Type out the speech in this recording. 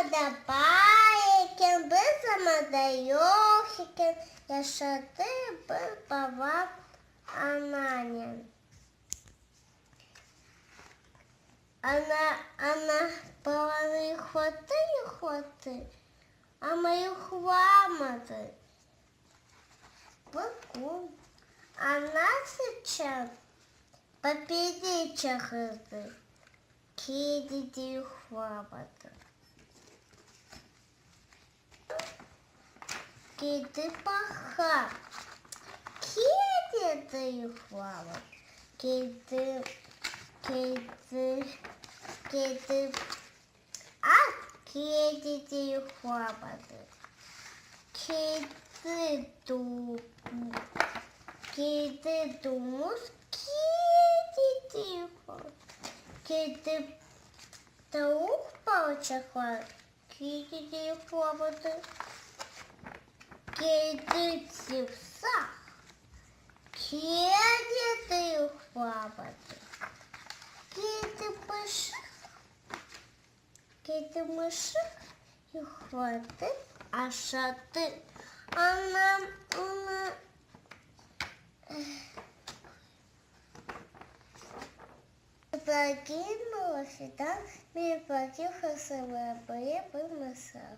подобайкин, был самодаёхикин, я шаты был повар Ананин. Она была хваты, а мою хламаты. Быкун. Она сейчас попереди чахры, кидите хламаты. Киды паха, кидите хламаты. Киды, кидите хламаты. Киды думус, кидите хламаты. Киды таух палчахла, кидите хламаты. Киды ципсах, кидите хламаты. Киды мыших и хваты, а шаты. Она закинулась, и там мне платил хасовая, я был масса.